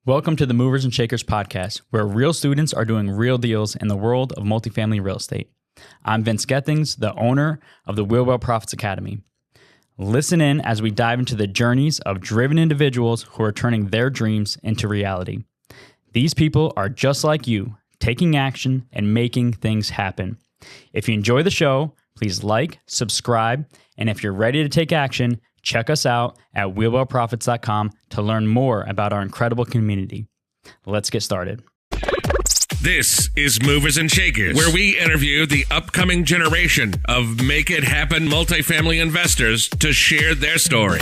Welcome to the Movers and Shakers podcast, where real students are doing real deals in the world of multifamily real estate. I'm Vince Gethings, the owner of the Wheelwell Profits Academy. Listen in as we dive into the journeys of driven individuals who are turning their dreams into reality. These people are just like you, taking action and making things happen. If you enjoy the show, please like, subscribe, and if you're ready to take action, check us out at wheelwellprofits.com to learn more about our incredible community. Let's get started. This is Movers and Shakers, where we interview the upcoming generation of Make It Happen multifamily investors to share their story.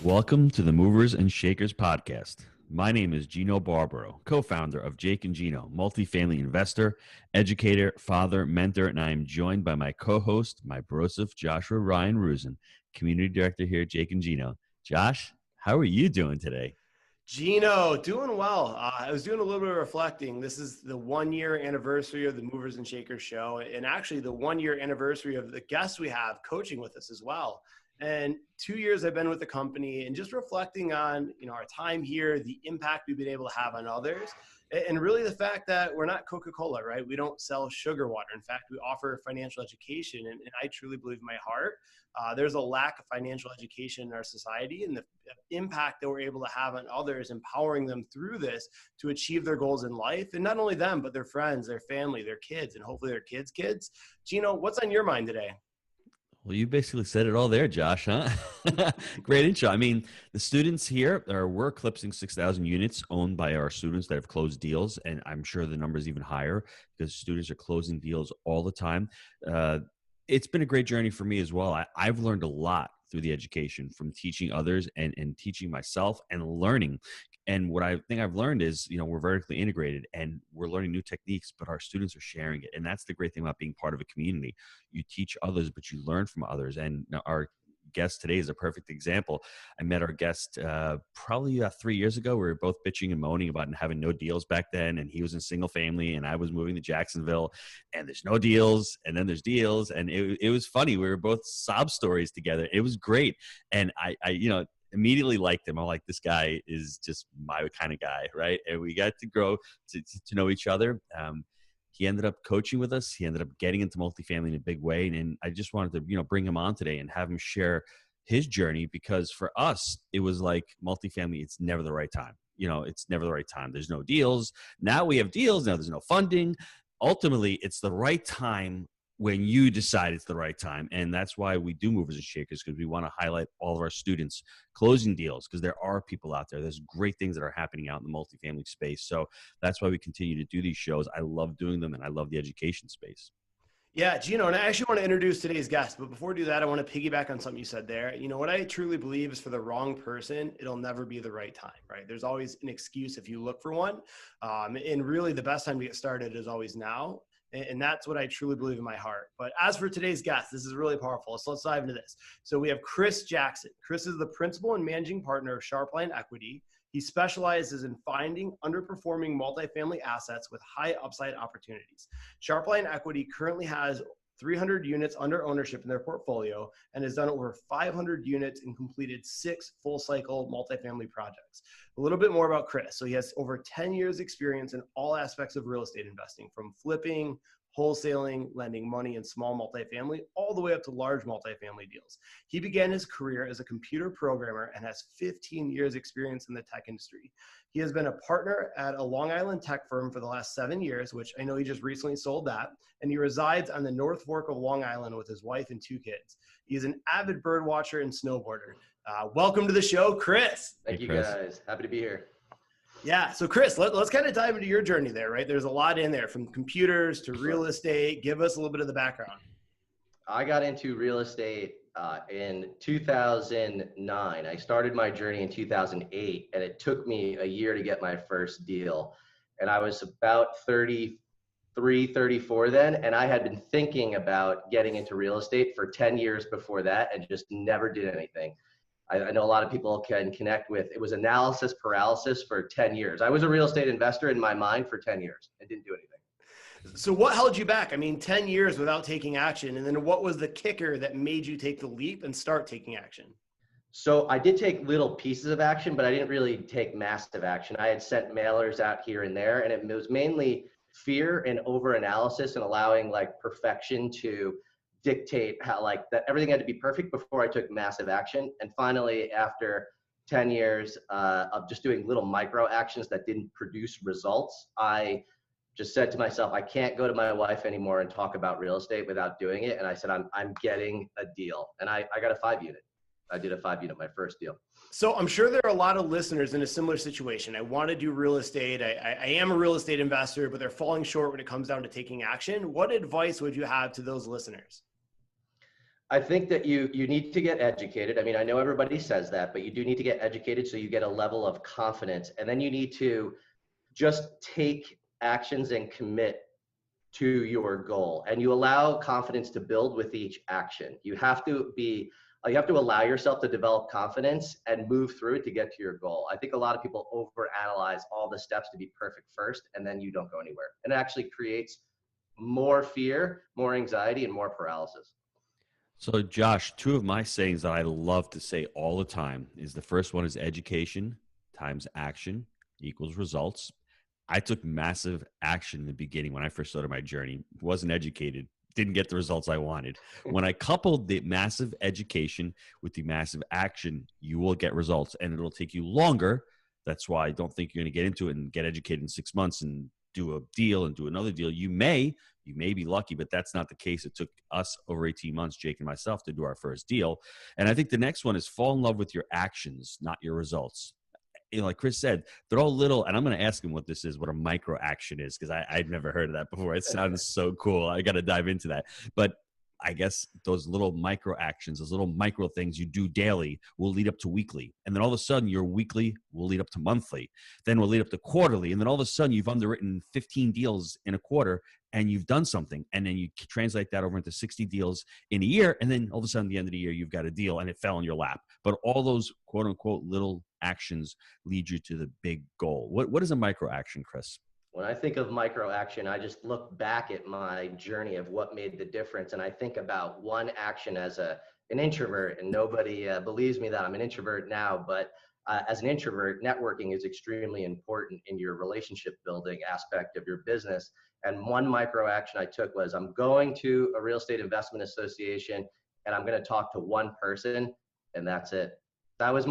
Welcome to the Movers and Shakers podcast. My name is Gino Barbaro, co-founder of Jake and Gino, multifamily investor, educator, father, mentor, and I am joined by my co-host, my brosif, Joshua Ryan Rusin, community director here at Jake and Gino. Josh, how are you doing today? Gino, doing well. I was doing a little bit of reflecting. This is the 1-year anniversary of the Movers and Shakers show, and actually the 1-year anniversary of the guests we have coaching with us as well. And 2 years I've been with the company and just reflecting on, our time here, the impact we've been able to have on others, and really the fact that we're not Coca-Cola, right? We don't sell sugar water. In fact, we offer financial education. And I truly believe in my heart, there's a lack of financial education in our society, and the impact that we're able to have on others, empowering them through this to achieve their goals in life. And not only them, but their friends, their family, their kids, and hopefully their kids' kids. Gino, what's on your mind today? Well, you basically said it all there, Josh, huh? Great intro. I mean, the students here, we're eclipsing 6,000 units owned by our students that have closed deals, and I'm sure the number is even higher because students are closing deals all the time. It's been a great journey for me as well. I've learned a lot through the education from teaching others and teaching myself and learning. And what I think I've learned is, we're vertically integrated and we're learning new techniques, but our students are sharing it. And that's the great thing about being part of a community. You teach others, but you learn from others. And our guest today is a perfect example. I met our guest probably 3 years ago. We were both bitching and moaning about having no deals back then. And he was in single family and I was moving to Jacksonville, and there's no deals. And then there's deals. And it was funny. We were both sob stories together. It was great. And I immediately liked him. I'm like, this guy is just my kind of guy, right? And we got to grow to know each other. He ended up coaching with us. He ended up getting into multifamily in a big way. And I just wanted to, bring him on today and have him share his journey, because for us, it was like multifamily, it's never the right time. It's never the right time. There's no deals. Now we have deals. Now there's no funding. Ultimately, it's the right time when you decide it's the right time. And that's why we do Movers and Shakers, because we want to highlight all of our students closing deals, because there are people out there. There's great things that are happening out in the multifamily space. So that's why we continue to do these shows. I love doing them, and I love the education space. Yeah, Gino, and I actually want to introduce today's guest, but before we do that, I want to piggyback on something you said there. What I truly believe is, for the wrong person, it'll never be the right time, right? There's always an excuse if you look for one. And really the best time to get started is always now. And that's what I truly believe in my heart. But as for today's guest, this is really powerful. So let's dive into this. So we have Chris Jackson. Chris is the principal and managing partner of Sharpline Equity. He specializes in finding underperforming multifamily assets with high upside opportunities. Sharpline Equity currently has 300 units under ownership in their portfolio and has done over 500 units and completed 6 full cycle multifamily projects. A little bit more about Chris. So he has over 10 years experience in all aspects of real estate investing, from flipping, wholesaling, lending money in small multifamily, all the way up to large multifamily deals. He began his career as a computer programmer and has 15 years experience in the tech industry. He has been a partner at a Long Island tech firm for the last 7 years, which I know he just recently sold that. And he resides on the North Fork of Long Island with his wife and 2 kids. He is an avid bird watcher and snowboarder. Welcome to the show, Chris. Thank you, guys. Happy to be here. Yeah. So Chris, let's kind of dive into your journey there, right? There's a lot in there, from computers to real estate. Give us a little bit of the background. I got into real estate in 2009. I started my journey in 2008, and it took me a year to get my first deal. And I was about 33, 34 then, and I had been thinking about getting into real estate for 10 years before that and just never did anything. I know a lot of people can connect with, it was analysis paralysis for 10 years. I was a real estate investor in my mind for 10 years and didn't do anything. So what held you back? I mean, 10 years without taking action. And then what was the kicker that made you take the leap and start taking action? So I did take little pieces of action, but I didn't really take massive action. I had sent mailers out here and there, and it was mainly fear and over-analysis and allowing like perfection to dictate how like that everything had to be perfect before I took massive action. And finally, after 10 years of just doing little micro actions that didn't produce results, I just said to myself, I can't go to my wife anymore and talk about real estate without doing it. And I said, I'm getting a deal. And I got a 5-unit. I did a 5-unit, my first deal. So I'm sure there are a lot of listeners in a similar situation. I want to do real estate. I am a real estate investor, but they're falling short when it comes down to taking action. What advice would you have to those listeners? I think that you need to get educated. I mean, I know everybody says that, but you do need to get educated so you get a level of confidence. And then you need to just take actions and commit to your goal. And you allow confidence to build with each action. You have to allow yourself to develop confidence and move through it to get to your goal. I think a lot of people overanalyze all the steps to be perfect first, and then you don't go anywhere. And it actually creates more fear, more anxiety, and more paralysis. So Josh, two of my sayings that I love to say all the time is the first one is education times action equals results. I took massive action in the beginning when I first started my journey. Wasn't educated, didn't get the results I wanted. When I coupled the massive education with the massive action, you will get results, and it'll take you longer. That's why I don't think you're going to get into it and get educated in 6 months and do a deal and do another deal. You may be lucky, but that's not the case. It took us over 18 months, Jake and myself, to do our first deal. And I think the next one is fall in love with your actions, not your results. Like Chris said, they're all little, and I'm going to ask him what this is, what a micro action is, because I'd never heard of that before. It sounds so cool. I got to dive into that. But I guess those little micro actions, those little micro things you do daily will lead up to weekly. And then all of a sudden your weekly will lead up to monthly. Then will lead up to quarterly. And then all of a sudden you've underwritten 15 deals in a quarter and you've done something. And then you translate that over into 60 deals in a year. And then all of a sudden at the end of the year, you've got a deal and it fell in your lap. But all those quote unquote little actions lead you to the big goal. What is a micro action, Chris? When I think of micro action, I just look back at my journey of what made the difference. And I think about one action as an introvert, and nobody believes me that I'm an introvert now, but as an introvert, networking is extremely important in your relationship building aspect of your business. And one micro action I took was I'm going to a real estate investment association and I'm going to talk to one person, and that's it. That was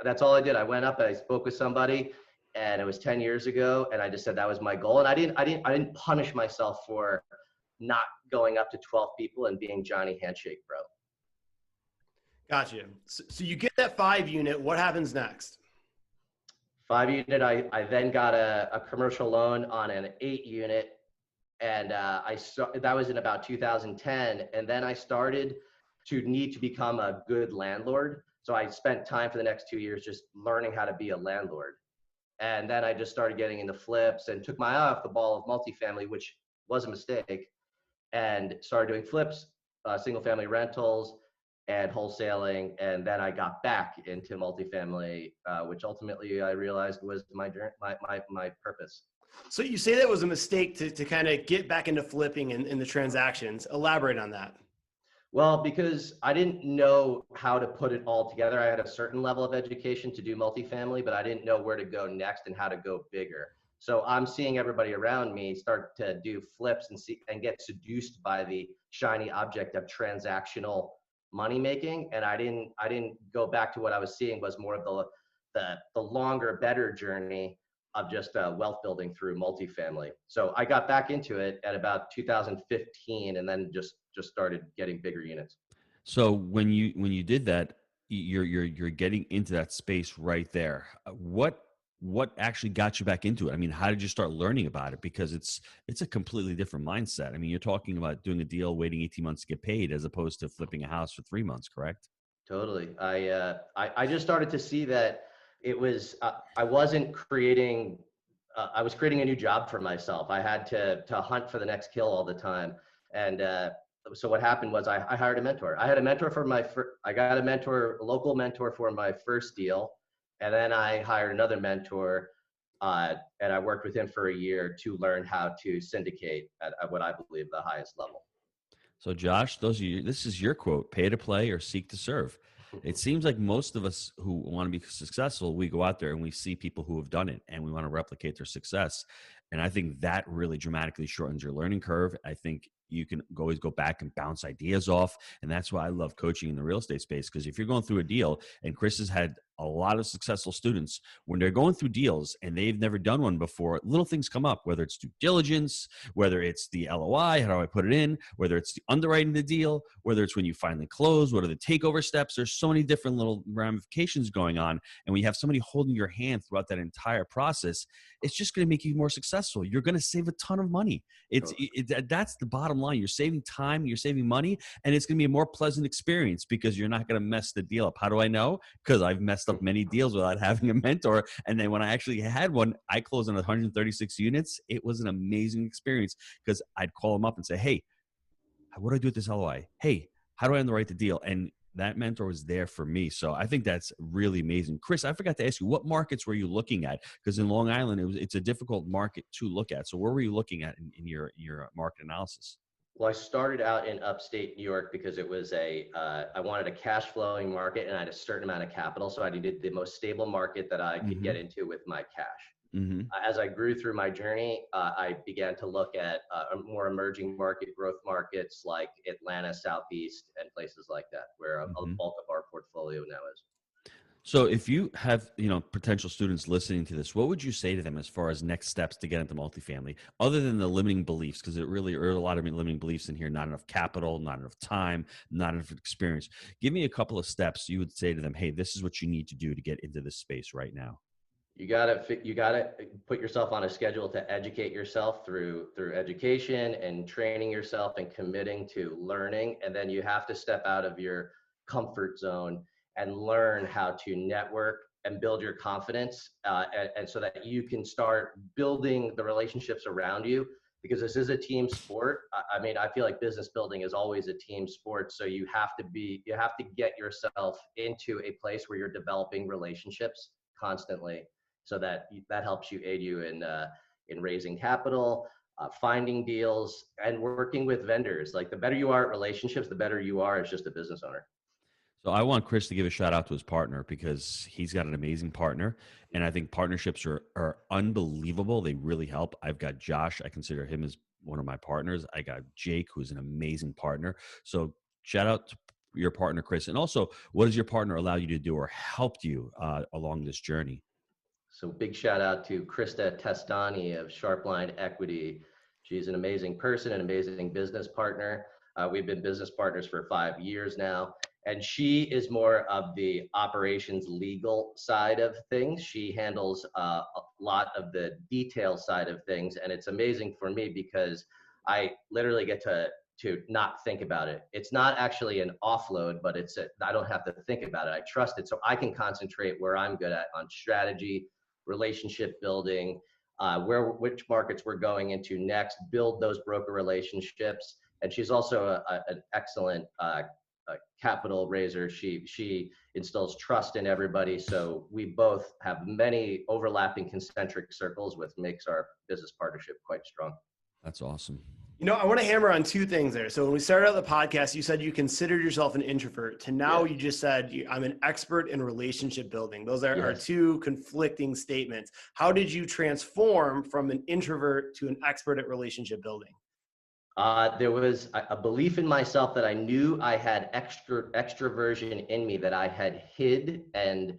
that's all I did. I went up and I spoke with somebody, and it was 10 years ago. And I just said that was my goal. And I didn't punish myself for not going up to 12 people and being Johnny Handshake Bro. Gotcha. So you get that 5-unit. What happens next? 5-unit. I then got a commercial loan on an 8-unit. And that was in about 2010. And then I started to need to become a good landlord. So I spent time for the next 2 years just learning how to be a landlord. And then I just started getting into flips and took my eye off the ball of multifamily, which was a mistake, and started doing flips, single family rentals and wholesaling. And then I got back into multifamily, which ultimately I realized was my purpose. So you say that was a mistake to kind of get back into flipping and the transactions. Elaborate on that. Well, because I didn't know how to put it all together. I had a certain level of education to do multifamily, but I didn't know where to go next and how to go bigger. So I'm seeing everybody around me start to do flips and get seduced by the shiny object of transactional money making. And I didn't go back to what I was seeing was more of the longer, better journey of just wealth building through multifamily. So I got back into it at about 2015, and then just started getting bigger units. So when you did that, you're getting into that space right there. What actually got you back into it? I mean, how did you start learning about it? Because it's a completely different mindset. I mean, you're talking about doing a deal, waiting 18 months to get paid, as opposed to flipping a house for 3 months, correct? Totally. I just started to see that it was I wasn't creating. I was creating a new job for myself. I had to hunt for the next kill all the time, and so what happened was I hired a mentor. I had a mentor for I got a local mentor for my first deal. And then I hired another mentor, and I worked with him for a year to learn how to syndicate at what I believe the highest level. So Josh, this is your quote: pay to play or seek to serve. It seems like most of us who want to be successful, we go out there and we see people who have done it and we want to replicate their success. And I think that really dramatically shortens your learning curve. I think you can always go back and bounce ideas off. And that's why I love coaching in the real estate space. Because if you're going through a deal, and Chris has had a lot of successful students, when they're going through deals and they've never done one before, little things come up, whether it's due diligence, whether it's the LOI, how do I put it in, whether it's the underwriting the deal, whether it's when you finally close, what are the takeover steps. There's so many different little ramifications going on. And when you have somebody holding your hand throughout that entire process, it's just going to make you more successful. You're going to save a ton of money. That's the bottom line. You're saving time, you're saving money, and it's going to be a more pleasant experience because you're not going to mess the deal up. How do I know? Because I've messed up many deals without having a mentor. And then when I actually had one, I closed on 136 units. It was an amazing experience because I'd call them up and say, hey, what do I do with this LOI? Hey, how do I underwrite the deal? And that mentor was there for me. So I think that's really amazing. Chris, I forgot to ask you, what markets were you looking at? Because in Long Island, it's a difficult market to look at. So where were you looking at in your market analysis? Well, I started out in upstate New York because it was I wanted a cash flowing market and I had a certain amount of capital. So I needed the most stable market that I could get into with my cash. As I grew through my journey, I began to look at more emerging growth markets like Atlanta, Southeast, and places like that, where a bulk of our portfolio now is. So if you have, potential students listening to this, what would you say to them as far as next steps to get into multifamily, other than the limiting beliefs? Because it really are a lot of limiting beliefs in here, not enough capital, not enough time, not enough experience. Give me a couple of steps you would say to them, hey, this is what you need to do to get into this space right now. You gotta put yourself on a schedule to educate yourself through education and training yourself and committing to learning. And then you have to step out of your comfort zone and learn how to network and build your confidence, and so that you can start building the relationships around you, because this is a team sport. I mean, I feel like business building is always a team sport. So you have to get yourself into a place where you're developing relationships constantly, so that helps aid you in raising capital, finding deals, and working with vendors. Like, the better you are at relationships, the better you are as just a business owner. So I want Chris to give a shout out to his partner, because he's got an amazing partner. And I think partnerships are unbelievable. They really help. I've got Josh. I consider him as one of my partners. I got Jake, who's an amazing partner. So shout out to your partner, Chris. And also, what does your partner allow you to do or helped you along this journey? So big shout out to Krista Testani of Sharpline Equity. She's an amazing person, an amazing business partner. We've been business partners for 5 years now. And she is more of the operations legal side of things. She handles a lot of the detail side of things. And it's amazing for me because I literally get to not think about it. It's not actually an offload, but I don't have to think about it. I trust it. So I can concentrate where I'm good at, on strategy, relationship building, which markets we're going into next, build those broker relationships. And she's also an excellent capital raiser. She instills trust in everybody. So we both have many overlapping concentric circles, which makes our business partnership quite strong. That's awesome. I want to hammer on two things there. So when we started out the podcast, you said you considered yourself an introvert. To now, You just said I'm an expert in relationship building. Those are two conflicting statements. How did you transform from an introvert to an expert at relationship building? There was a belief in myself that I knew I had extroversion in me that I had hid and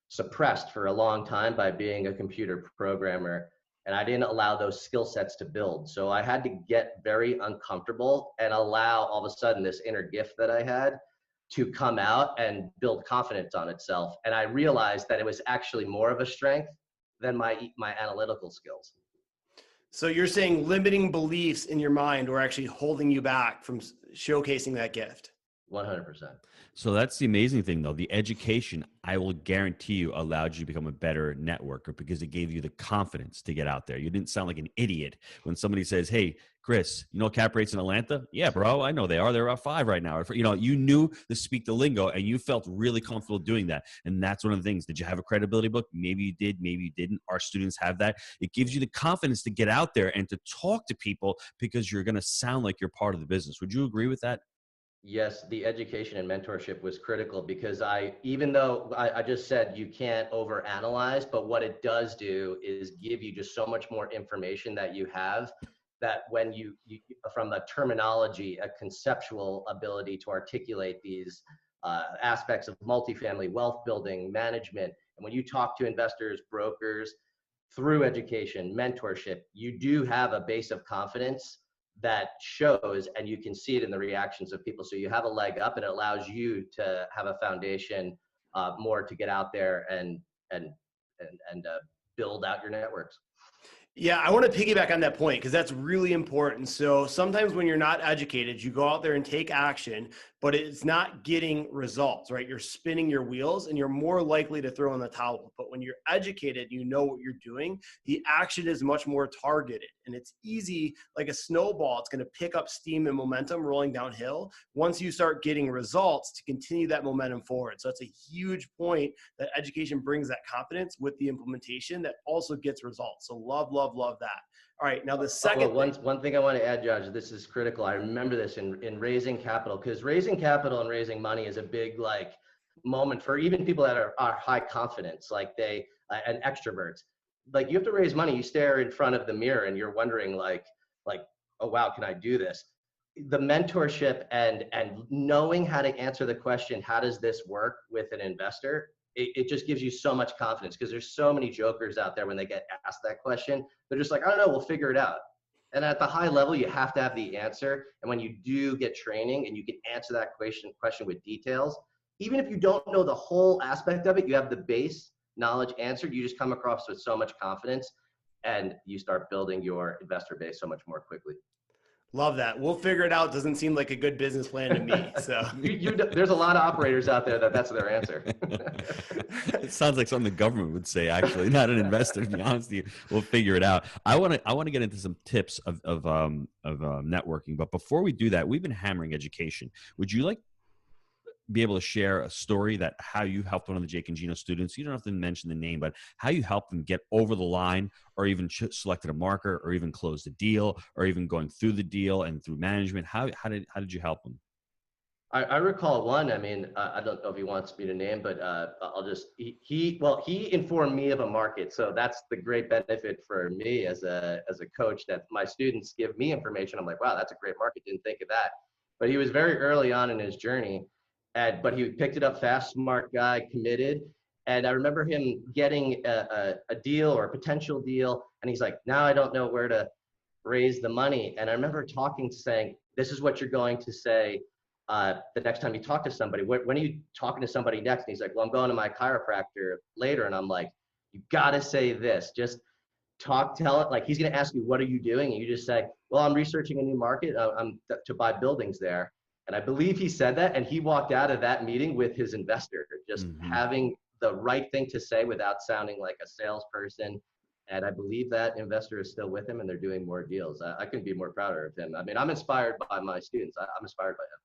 suppressed for a long time by being a computer programmer. And I didn't allow those skill sets to build. So I had to get very uncomfortable and allow all of a sudden this inner gift that I had to come out and build confidence on itself. And I realized that it was actually more of a strength than my analytical skills. So you're saying limiting beliefs in your mind were actually holding you back from showcasing that gift? 100%. So that's the amazing thing, though. The education, I will guarantee you, allowed you to become a better networker because it gave you the confidence to get out there. You didn't sound like an idiot when somebody says, hey, Chris, you know cap rates in Atlanta? Yeah, bro, I know they are. They're about 5 right now. You knew to speak the lingo, and you felt really comfortable doing that. And that's one of the things. Did you have a credibility book? Maybe you did. Maybe you didn't. Our students have that. It gives you the confidence to get out there and to talk to people because you're going to sound like you're part of the business. Would you agree with that? Yes, the education and mentorship was critical because even though I just said you can't overanalyze, but what it does do is give you just so much more information that you have, that when you from the terminology, a conceptual ability to articulate these aspects of multifamily wealth building, management, and when you talk to investors, brokers, through education, mentorship, you do have a base of confidence that shows, and you can see it in the reactions of people. So you have a leg up, and it allows you to have a foundation more to get out there and build out your networks. Yeah, I want to piggyback on that point because that's really important. So sometimes when you're not educated, you go out there and take action, but it's not getting results, right? You're spinning your wheels and you're more likely to throw in the towel. But when you're educated, you know what you're doing, the action is much more targeted and it's easy, like a snowball. It's going to pick up steam and momentum rolling downhill once you start getting results to continue that momentum forward. So it's a huge point that education brings that confidence with the implementation that also gets results. So love that. All right, now the second one thing I want to add, Josh, this is critical. I remember this in raising capital, because raising capital and raising money is a big moment for even people that are high confidence, like they and extroverts. Like, you have to raise money, you stare in front of the mirror and you're wondering like, oh wow, can I do this? The mentorship and knowing how to answer the question, how does this work with an investor? It just gives you so much confidence, because there's so many jokers out there when they get asked that question. They're just like, I don't know, we'll figure it out. And at the high level, you have to have the answer. And when you do get training and you can answer that question with details, even if you don't know the whole aspect of it, you have the base knowledge answered. You just come across with so much confidence and you start building your investor base so much more quickly. Love that. We'll figure it out. Doesn't seem like a good business plan to me. So there's a lot of operators out there that's their answer. It sounds like something the government would say, actually, not an investor. To be honest with you, we'll figure it out. I want to get into some tips of networking, but before we do that, we've been hammering education. Would you like be able to share a story that how you helped one of the Jake and Gino students? You don't have to mention the name, but how you helped them get over the line, or even selected a marker, or even closed a deal, or even going through the deal and through management. How did you help them? I recall one. I mean, I don't know if he wants me to name, but I'll just, he informed me of a market. So that's the great benefit for me as a coach, that my students give me information. I'm like, wow, that's a great market. Didn't think of that. But he was very early on in his journey. But he picked it up fast, smart guy, committed. And I remember him getting a deal or a potential deal. And he's like, now I don't know where to raise the money. And I remember saying, this is what you're going to say the next time you talk to somebody. When are you talking to somebody next? And he's like, well, I'm going to my chiropractor later. And I'm like, you got to say this. Just tell it. Like, he's going to ask you, what are you doing? And you just say, well, I'm researching a new market. I'm to buy buildings there. And I believe he said that, and he walked out of that meeting with his investor, just having the right thing to say without sounding like a salesperson. And I believe that investor is still with him, and they're doing more deals. I couldn't be more prouder of him. I mean, I'm inspired by my students. I'm inspired by him.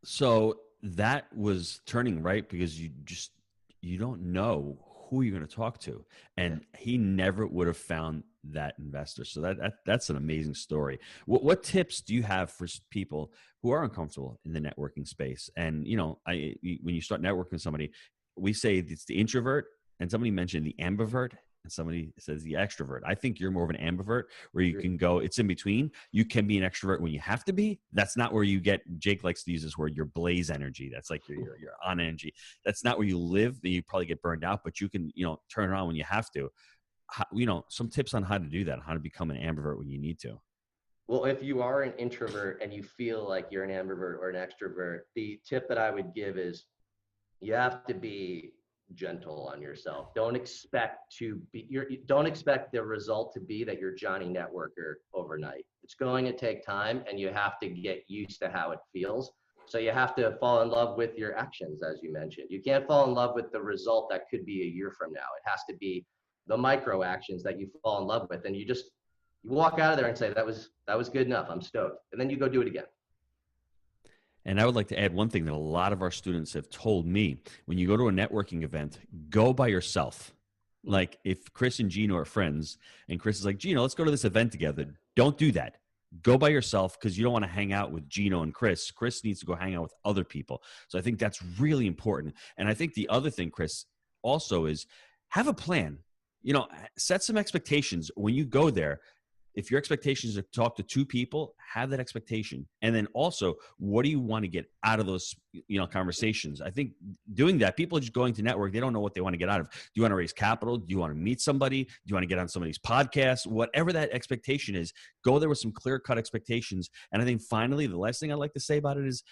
So that was turning right, because you don't know who you're going to talk to, and he never would have found that investor. So that's an amazing story. What tips do you have for people who are uncomfortable in the networking space? And when you start networking with somebody, we say it's the introvert, and somebody mentioned the ambivert, and somebody says the extrovert. I think you're more of an ambivert, where you can go, it's in between. You can be an extrovert when you have to be. That's not where you get, Jake likes to use this word, your blaze energy. That's like your on energy. That's not where you live. You probably get burned out, but you can, turn it on when you have to. Some tips on how to do that, how to become an ambivert when you need to. Well, if you are an introvert and you feel like you're an ambivert or an extrovert, the tip that I would give is you have to be gentle on yourself. Don't expect the result to be that you're Johnny Networker overnight. It's going to take time, and you have to get used to how it feels. So you have to fall in love with your actions, as you mentioned. You can't fall in love with the result that could be a year from now. It has to be the micro actions that you fall in love with, and you walk out of there and say, that was good enough. I'm stoked. And then you go do it again. And I would like to add one thing that a lot of our students have told me. When you go to a networking event, go by yourself. Like, if Chris and Gino are friends and Chris is like, Gino, let's go to this event together. Don't do that. go by yourself because you don't want to hang out with Gino and Chris. Chris needs to go hang out with other people. So I think that's really important. And I think the other thing, Chris, also is have a plan. Set some expectations when you go there. If your expectation is to talk to two people, have that expectation. And then also, what do you want to get out of those, conversations? I think doing that, people are just going to network. They don't know what they want to get out of. Do you want to raise capital? Do you want to meet somebody? Do you want to get on somebody's podcast? Whatever that expectation is, go there with some clear-cut expectations. And I think finally, the last thing I'd like to say about it is,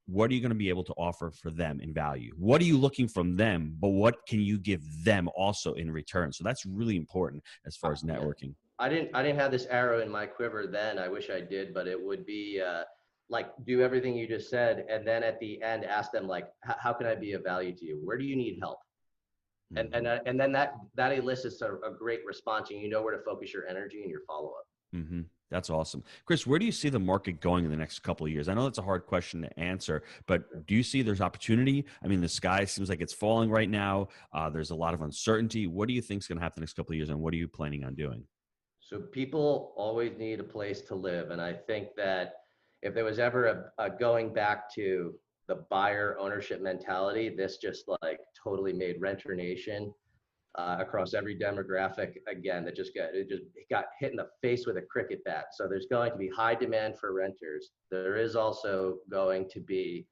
what are you going to be able to offer for them in value? What are you looking from them, but what can you give them also in return? So that's really important as far as networking. I didn't have this arrow in my quiver then. I wish I did, but it would be do everything you just said, and then at the end ask them how can I be of value to you? Where do you need help? And then that elicits a great response, and you know where to focus your energy and your follow up. Mm-hmm. That's awesome. Chris, where do you see the market going in the next couple of years? I know that's a hard question to answer, but do you see there's opportunity? I mean, the sky seems like it's falling right now. There's a lot of uncertainty. What do you think is going to happen the next couple of years, and what are you planning on doing? So people always need a place to live. And I think that if there was ever a going back to the buyer ownership mentality, this just totally made Renter Nation across every demographic again, that just got hit in the face with a cricket bat. So there's going to be high demand for renters. There is also going to be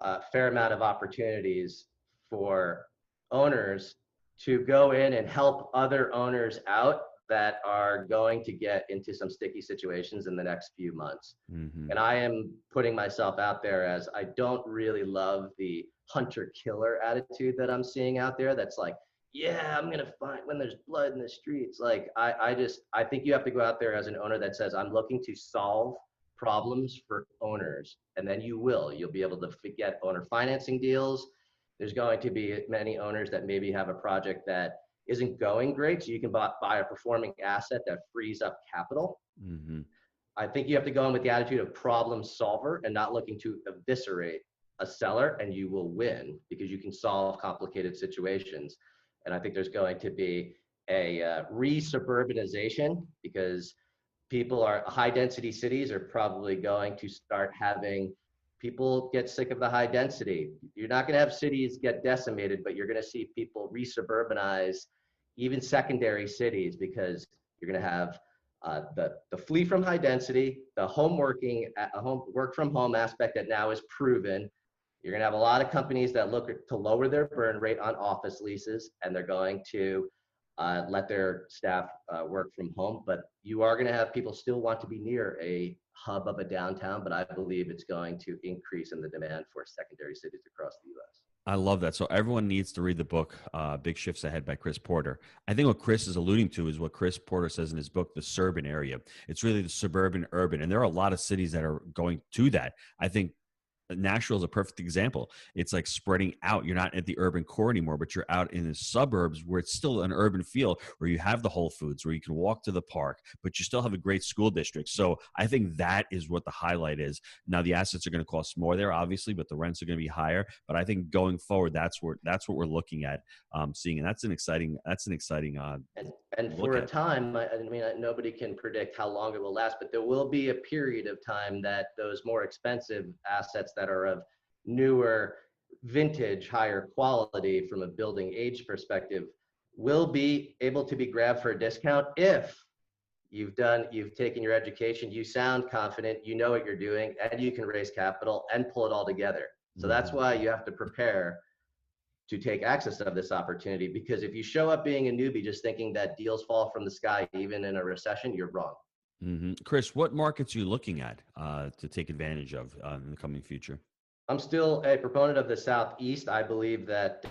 a fair amount of opportunities for owners to go in and help other owners out that are going to get into some sticky situations in the next few months. Mm-hmm. And I am putting myself out there as I don't really love the hunter-killer attitude that I'm seeing out there. That's yeah, I'm going to find when there's blood in the streets. I think you have to go out there as an owner that says, I'm looking to solve problems for owners. And then you'll be able to get owner financing deals. There's going to be many owners that maybe have a project that isn't going great, so you can buy a performing asset that frees up capital. Mm-hmm. I think you have to go in with the attitude of problem solver and not looking to eviscerate a seller, and you will win because you can solve complicated situations. And I think there's going to be a re-suburbanization because high density cities are probably going to start having people get sick of the high density. You're not going to have cities get decimated, but you're going to see people re-suburbanize even secondary cities because you're going to have the flee from high density, the work from home aspect that now is proven. You're going to have a lot of companies that look to lower their burn rate on office leases, and they're going to let their staff work from home. But you are going to have people still want to be near a hub of a downtown, but I believe it's going to increase in the demand for secondary cities across the U.S. I love that. So everyone needs to read the book, Big Shifts Ahead by Chris Porter. I think what Chris is alluding to is what Chris Porter says in his book, The Suburban Area. It's really the suburban urban. And there are a lot of cities that are going to that. I think Nashville is a perfect example. It's like spreading out. You're not at the urban core anymore, but you're out in the suburbs where it's still an urban feel, where you have the Whole Foods, where you can walk to the park, but you still have a great school district. So I think that is what the highlight is. Now the assets are going to cost more there, obviously, but the rents are going to be higher. But I think going forward, that's what we're looking at seeing, and that's an exciting. And for a time, I mean, nobody can predict how long it will last, but there will be a period of time that those more expensive assets that are of newer vintage, higher quality from a building age perspective will be able to be grabbed for a discount if you've taken your education, you sound confident, you know what you're doing, and you can raise capital and pull it all together. So that's why you have to prepare to take access of this opportunity, because if you show up being a newbie just thinking that deals fall from the sky even in a recession, you're wrong. Mm-hmm. Chris, what markets are you looking at to take advantage of in the coming future? I'm still a proponent of the Southeast. I believe that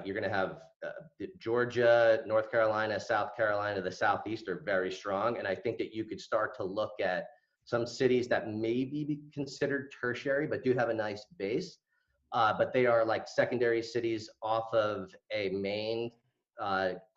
you're going to have Georgia, North Carolina, South Carolina, the Southeast are very strong. And I think that you could start to look at some cities that may be considered tertiary, but do have a nice base. But they are like secondary cities off of a main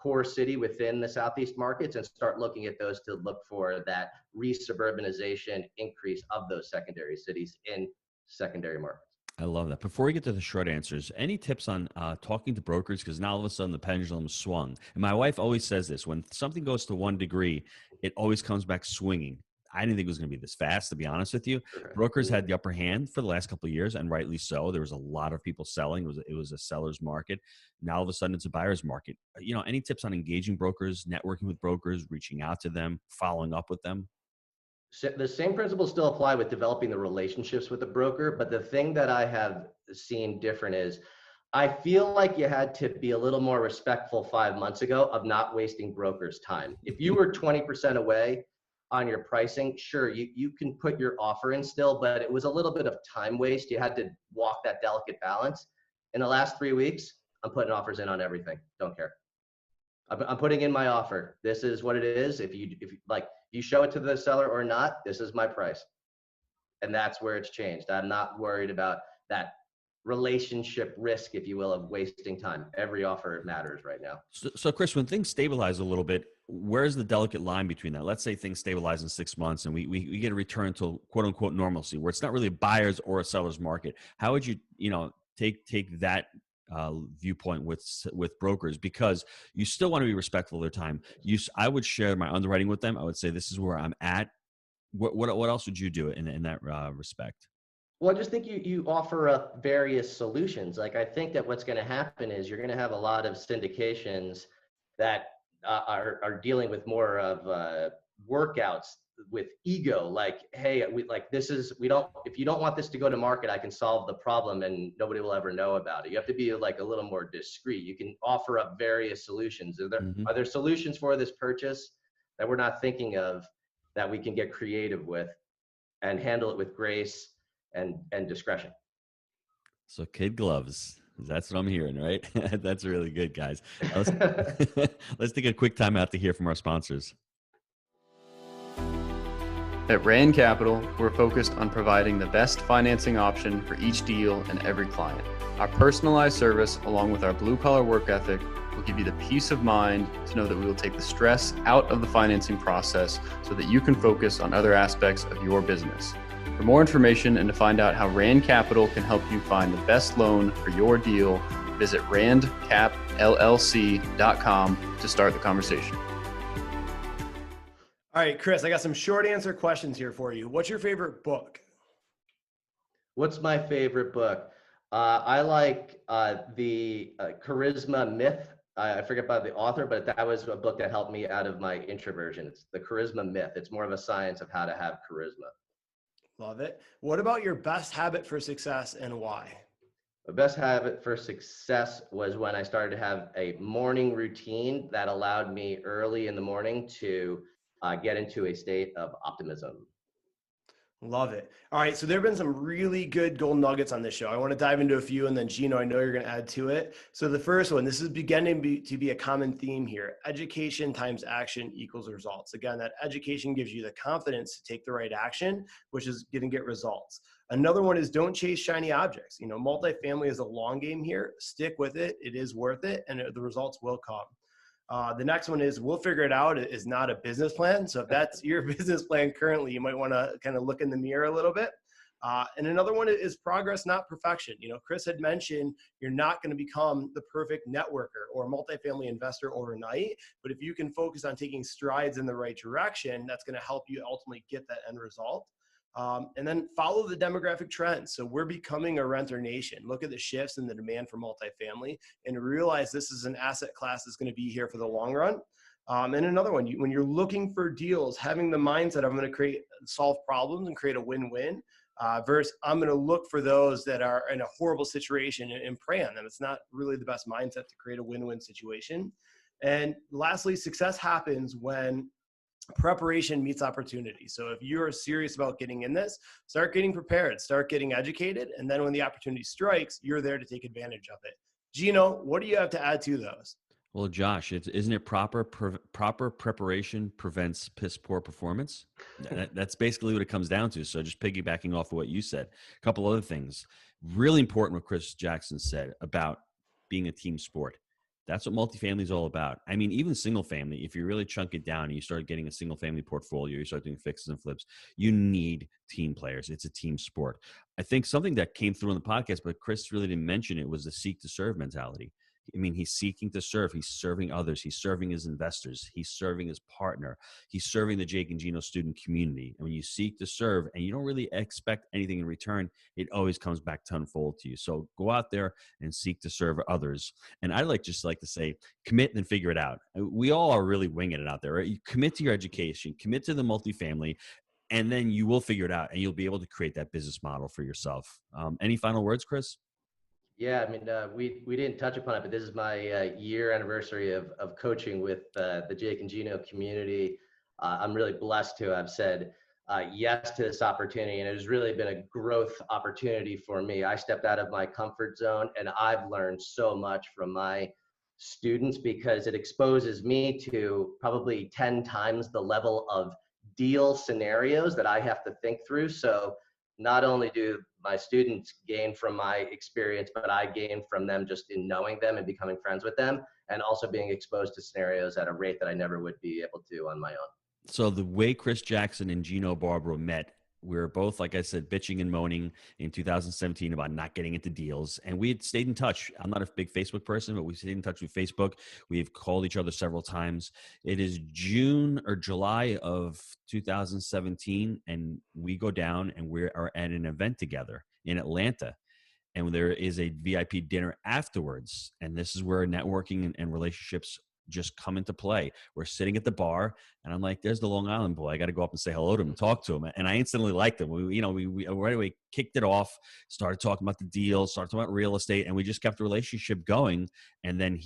core city within the Southeast markets, and start looking at those to look for that re-suburbanization increase of those secondary cities in secondary markets. I love that. Before we get to the short answers, any tips on talking to brokers? Because now all of a sudden the pendulum swung. And my wife always says this, when something goes to 1 degree, it always comes back swinging. I didn't think it was going to be this fast, to be honest with you. Correct. Brokers had the upper hand for the last couple of years, and rightly so. There was a lot of people selling. It was a seller's market. Now all of a sudden it's a buyer's market. Any tips on engaging brokers, networking with brokers, reaching out to them, following up with them? The same principles still apply with developing the relationships with the broker, but the thing that I have seen different is I feel like you had to be a little more respectful 5 months ago of not wasting brokers' time. If you were 20% away on your pricing, sure, you can put your offer in still, but it was a little bit of time waste. You had to walk that delicate balance. In the last 3 weeks, I'm putting offers in on everything. Don't care. I'm putting in my offer. This is what it is. If you show it to the seller or not, this is my price. And that's where it's changed. I'm not worried about that relationship risk, if you will, of wasting time. Every offer matters right now. So Chris, when things stabilize a little bit, where's the delicate line between that? Let's say things stabilize in 6 months and we get a return to quote unquote normalcy, where it's not really a buyer's or a seller's market. How would you, take that viewpoint with brokers, because you still want to be respectful of their time. I would share my underwriting with them. I would say, this is where I'm at. What else would you do in that respect? Well, I just think you offer up various solutions. Like, I think that what's going to happen is you're going to have a lot of syndications that are dealing with more of workouts with ego. Like, hey, if you don't want this to go to market, I can solve the problem and nobody will ever know about it. You have to be like a little more discreet. You can offer up various solutions. Are there solutions for this purchase that we're not thinking of that we can get creative with and handle it with grace and discretion? So kid gloves. That's what I'm hearing, right? That's really good, guys. Let's take a quick time out to hear from our sponsors. At Rand Capital, we're focused on providing the best financing option for each deal and every client. Our personalized service, along with our blue-collar work ethic, will give you the peace of mind to know that we will take the stress out of the financing process so that you can focus on other aspects of your business. For more information and to find out how Rand Capital can help you find the best loan for your deal, visit randcapllc.com to start the conversation. All right, Chris, I got some short answer questions here for you. What's your favorite book? What's my favorite book? I like the Charisma Myth. I forget about the author, but that was a book that helped me out of my introversion. It's the Charisma Myth. It's more of a science of how to have charisma. Love it. What about your best habit for success and why? The best habit for success was when I started to have a morning routine that allowed me early in the morning to get into a state of optimism. Love it. All right. So there have been some really good gold nuggets on this show. I want to dive into a few, and then Gino, I know you're going to add to it. So the first one, this is beginning to be a common theme here. Education times action equals results. Again, that education gives you the confidence to take the right action, which is going to get results. Another one is don't chase shiny objects. Multifamily is a long game here. Stick with it. It is worth it, and the results will come. The next one is we'll figure it out is not a business plan. So if that's your business plan currently, you might want to kind of look in the mirror a little bit. And another one is progress, not perfection. Chris had mentioned you're not going to become the perfect networker or multifamily investor overnight, but if you can focus on taking strides in the right direction, that's going to help you ultimately get that end result. And then follow the demographic trends. So we're becoming a renter nation. Look at the shifts in the demand for multifamily and realize this is an asset class that's going to be here for the long run. And another one, when you're looking for deals, having the mindset I'm going to solve problems and create a win-win versus I'm going to look for those that are in a horrible situation and prey on them. It's not really the best mindset to create a win-win situation. And lastly, success happens when preparation meets opportunity. So if you're serious about getting in this, start getting prepared, start getting educated. And then when the opportunity strikes, you're there to take advantage of it. Gino, what do you have to add to those? Well, Josh, isn't it proper preparation prevents piss poor performance? That's basically what it comes down to. So just piggybacking off of what you said, a couple other things. Really important what Chris Jackson said about being a team sport. That's what multifamily is all about. I mean, even single family, if you really chunk it down and you start getting a single family portfolio, you start doing fixes and flips, you need team players. It's a team sport. I think something that came through on the podcast, but Chris really didn't mention it, was the seek to serve mentality. I mean, he's seeking to serve. He's serving others. He's serving his investors. He's serving his partner. He's serving the Jake and Gino student community. And when you seek to serve and you don't really expect anything in return, it always comes back tenfold to you. So go out there and seek to serve others. And I just like to say, commit and then figure it out. We all are really winging it out there, right? You commit to your education, commit to the multifamily, and then you will figure it out and you'll be able to create that business model for yourself. Any final words, Chris? Yeah, I mean, we didn't touch upon it, but this is my year anniversary of coaching with the Jake and Gino community. I'm really blessed to have said yes to this opportunity, and it has really been a growth opportunity for me. I stepped out of my comfort zone, and I've learned so much from my students because it exposes me to probably 10 times the level of deal scenarios that I have to think through. So not only do my students gain from my experience, but I gain from them just in knowing them and becoming friends with them, and also being exposed to scenarios at a rate that I never would be able to on my own. So the way Chris Jackson and Gino Barbaro met, we were both, like I said, bitching and moaning in 2017 about not getting into deals. And we had stayed in touch. I'm not a big Facebook person, but we stayed in touch with Facebook. We've called each other several times. It is June or July of 2017, and we go down and we are at an event together in Atlanta. And there is a VIP dinner afterwards. And this is where networking and relationships just come into play. We're sitting at the bar and I'm like, there's the Long Island boy. I got to go up and say hello to him and talk to him. And I instantly liked him. We right away kicked it off, started talking about the deal, started talking about real estate, and we just kept the relationship going. And then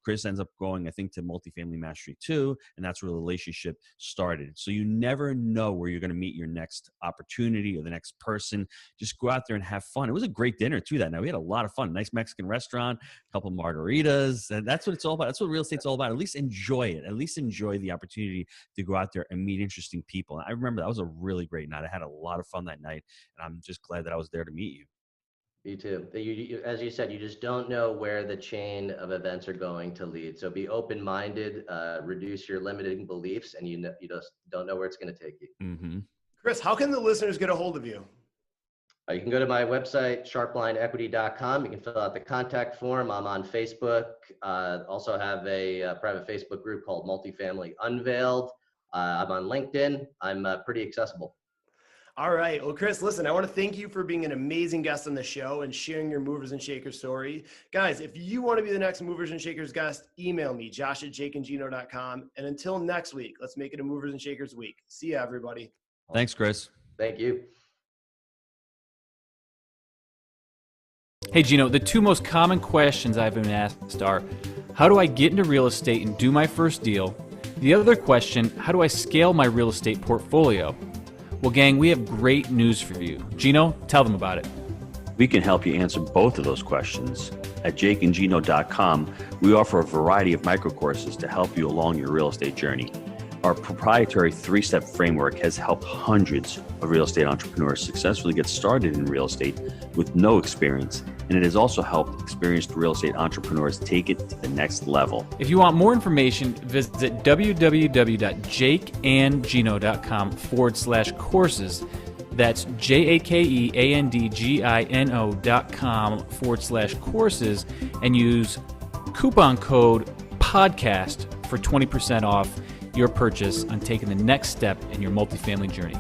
Chris ends up going, I think, to Multifamily Mastery 2, and that's where the relationship started. So you never know where you're going to meet your next opportunity or the next person. Just go out there and have fun. It was a great dinner too that night. We had a lot of fun. Nice Mexican restaurant, a couple margaritas, and that's what it's all about. That's what real estate's all about. At least enjoy it. At least enjoy the opportunity to go out there and meet interesting people. And I remember that was a really great night. I had a lot of fun that night, and I'm just glad that I was there to meet you. Me too. As you said, you just don't know where the chain of events are going to lead. So be open-minded, reduce your limiting beliefs, and you just don't know where it's going to take you. Mm-hmm. Chris, how can the listeners get a hold of you? You can go to my website, sharplineequity.com. You can fill out the contact form. I'm on Facebook. Also have a private Facebook group called Multifamily Unveiled. I'm on LinkedIn. I'm pretty accessible. All right. Well, Chris, listen, I want to thank you for being an amazing guest on the show and sharing your movers and shakers story. Guys, if you want to be the next movers and shakers guest, email me, josh@jakeandgino.com. And until next week, let's make it a movers and shakers week. See you, everybody. Thanks, Chris. Thank you. Hey, Gino, the two most common questions I've been asked are, how do I get into real estate and do my first deal? The other question, how do I scale my real estate portfolio? Well, gang, we have great news for you. Gino, tell them about it. We can help you answer both of those questions. At jakeandgino.com, we offer a variety of micro courses to help you along your real estate journey. Our proprietary 3-step framework has helped hundreds of real estate entrepreneurs successfully get started in real estate with no experience, and it has also helped experienced real estate entrepreneurs take it to the next level. If you want more information, visit www.jakeandgino.com/courses. That's JAKEANDGINO.com/courses, and use coupon code PODCAST for 20% off your purchase on taking the next step in your multifamily journey.